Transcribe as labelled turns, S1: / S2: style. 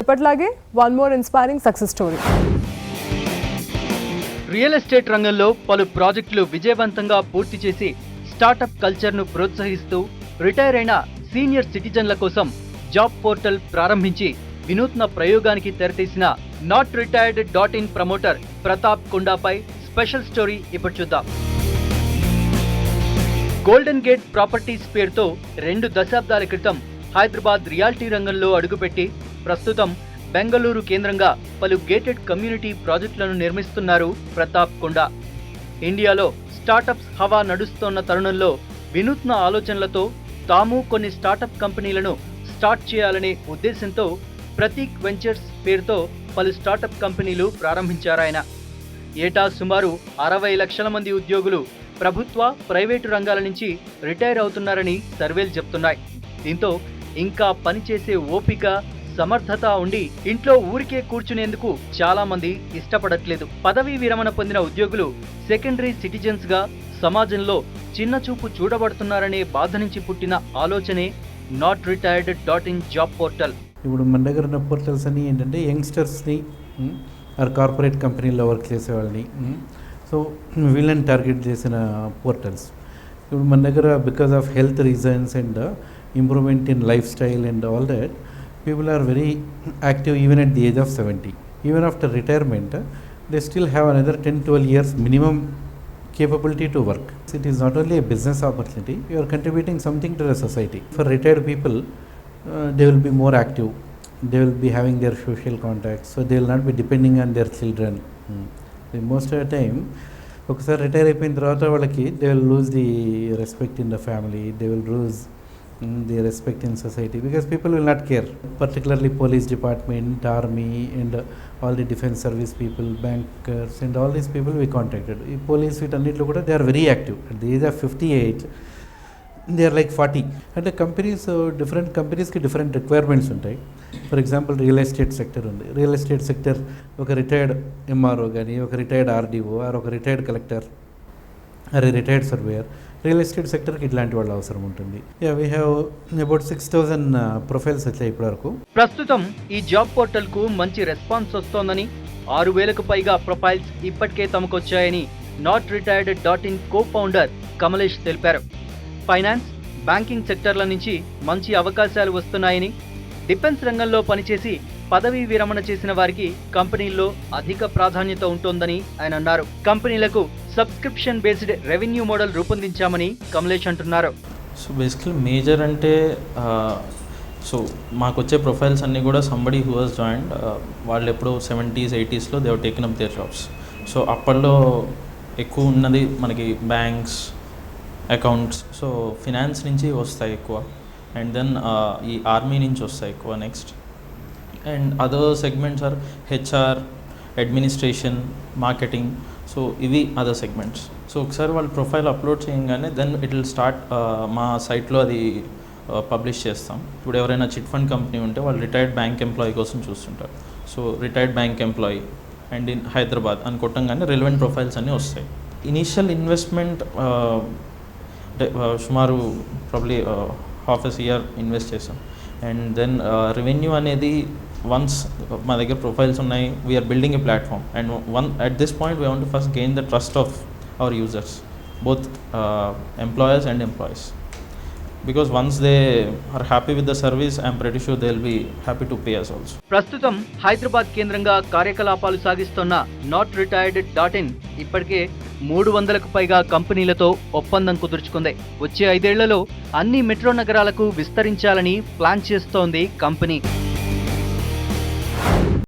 S1: ఎప్పటిలాగే one more inspiring success story.
S2: Real estate రంగంలో పలు ప్రాజెక్టులు విజయవంతంగా పూర్తి చేసి స్టార్టప్ కల్చర్ను ప్రోత్సహిస్తూ రిటైర్ అయిన సీనియర్ సిటిజన్ల కోసం జాబ్ పోర్టల్ ప్రారంభించి వినూత్న ప్రయోగానికి తెరతీసిన NotRetired.in ప్రమోటర్ ప్రతాప్ కుండాపై స్పెషల్ స్టోరీ ఇప్పుడు చూద్దాం. గోల్డెన్ గేట్ ప్రాపర్టీస్ పేరుతో 2 దశాబ్దాల క్రితం హైదరాబాద్ రియాలిటీ రంగంలో అడుగుపెట్టి ప్రస్తుతం బెంగళూరు కేంద్రంగా పలు గేటెడ్ కమ్యూనిటీ ప్రాజెక్టులను నిర్మిస్తున్నారు ప్రతాప్ కుండా. ఇండియాలో స్టార్టప్స్ హవా నడుస్తోన్న తరుణంలో వినూత్న ఆలోచనలతో తాము కొన్ని స్టార్టప్ కంపెనీలను స్టార్ట్ చేయాలనే ఉద్దేశంతో ప్రతీక్ వెంచర్స్ పేరుతో పలు స్టార్టప్ కంపెనీలు ప్రారంభించారాయన. ఏటా సుమారు 60 లక్షల మంది ఉద్యోగులు ప్రభుత్వ, ప్రైవేటు రంగాల నుంచి రిటైర్ అవుతున్నారని సర్వేలు చెప్తున్నాయి. దీంతో ఇంకా పనిచేసే ఓపిక, సమర్థత ఉండి ఇంట్లో ఊరికే కూర్చునేందుకు చాలా మంది ఇష్టపడట్లేదు. పదవీ విరమణ పొందిన ఉద్యోగులు సెకండరీ సిటిజన్స్ గా సమాజంలో చిన్న చూపు చూడబడుతున్నారనే బాధ నుంచి పుట్టిన ఆలోచనే NotRetired.in జాబ్ పోర్టల్.
S3: ఇప్పుడు మన దగ్గర ఉన్న పోర్టల్స్ అన్నీ ఏంటంటే యంగ్స్టర్స్ని ఆర్ కార్పొరేట్ కంపెనీల్లో వర్క్ చేసే వాళ్ళని సో వీళ్ళని టార్గెట్ చేసిన పోర్టల్స్. ఇప్పుడు మన దగ్గర because of health reasons and improvement in life style and all that people are very active even at the age of 70. Even after retirement, they still have another 10-12 years minimum capability to work. It is not only a business opportunity, you are contributing something to the society. For retired people, they will be more active, they will be having their social contacts, so they will not be depending on their children. Most of the time, ఒకసారి retire అయిపోయిన తర్వాత వాళ్ళకి they will lose the respect in the family, they will lose the respect in society because people will not care, particularly police department, army and all the defense service people, bankers and all these people we contacted. Police with annitlo kuda they are very active at the age of 58, they are like 40. And the companies, different companies ki different requirements untai. For example, real estate sector undi, real estate sector oka retired MRO gani, oka retired RDO or oka retired collector or a retired surveyor, real estate సెక్టర్కి ఇట్లాంటి వాళ్ళ అవసరం ఉంటుంది. We have about 6,000 profiles వచ్చాయి ఇప్పటివరకు.
S2: ప్రస్తుతం ఈ job portal కు మంచి రెస్పాన్స్ వస్తోందని, 6,000కు పైగా ప్రొఫైల్స్ ఇప్పటికే తమకొచ్చాయని NotRetired.in కో ఫౌండర్ కమలేష్ తెలిపారు. ఫైనాన్స్, బ్యాంకింగ్ సెక్టర్ల నుంచి మంచి అవకాశాలు వస్తున్నాయని, డిఫెన్స్ రంగంలో పనిచేసి పదవీ విరమణ చేసిన వారికి కంపెనీల్లో అధిక ప్రాధాన్యత ఉంటోందని ఆయన అన్నారు. కంపెనీలకు సబ్స్క్రిప్షన్ బేస్డ్ రెవెన్యూ మోడల్ రూపొందించామని కమలేష్ అంటున్నారు.
S4: సో బేసికలీ మేజర్ అంటే సో మాకు వచ్చే ప్రొఫైల్స్ అన్నీ కూడా సంబడి హూ వాజ్ జాయిన్డ్ వాళ్ళు ఎప్పుడో 70s 80sలో they have taken up their jobs. So అప్పట్లో ఎక్కువ ఉన్నది మనకి బ్యాంక్స్, అకౌంట్స్, సో ఫినాన్స్ నుంచి వస్తాయి ఎక్కువ. అండ్ దెన్ ఈ ఆర్మీ నుంచి వస్తాయి ఎక్కువ next. And other segments are HR, administration, marketing. So ఇవి అదర్ సెగ్మెంట్స్. సో ఒకసారి వాళ్ళు ప్రొఫైల్ అప్లోడ్ చేయగానే దెన్ ఇట్ విల్ స్టార్ట్ మా సైట్లో అది పబ్లిష్ చేస్తాం. ఇప్పుడు ఎవరైనా చిట్ ఫండ్ కంపెనీ ఉంటే వాళ్ళు రిటైర్డ్ బ్యాంక్ ఎంప్లాయీ కోసం చూస్తుంటారు. So retired bank employee and in Hyderabad అని కొట్టంగానే రిలవెంట్ ప్రొఫైల్స్ అన్నీ వస్తాయి. ఇనీషియల్ ఇన్వెస్ట్మెంట్ అంటే సుమారు ప్రాబ్లీ ½ year ఇన్వెస్ట్ చేసాం. అండ్ దెన్ రెవెన్యూ అనేది వన్స్ మా దగ్గర ప్రొఫైల్స్ ఉన్నాయి, we're building a platform. And at this point we want to first gain the trust of our users, both employers and employees. Because once they are happy with the service, I am pretty sure they will be happy to pay us also.
S2: ప్రస్తుతం హైదరాబాద్ కేంద్రంగా కార్యకలాపాలు సాగిస్తున్న NotRetired.in ఇప్పటికే 300కు పైగా కంపెనీలతో ఒప్పందం కుదుర్చుకుంది. వచ్చే 5 ఏళ్లలో అన్ని మెట్రో నగరాలకు విస్తరించాలని ప్లాన్ చేస్తోంది కంపెనీ.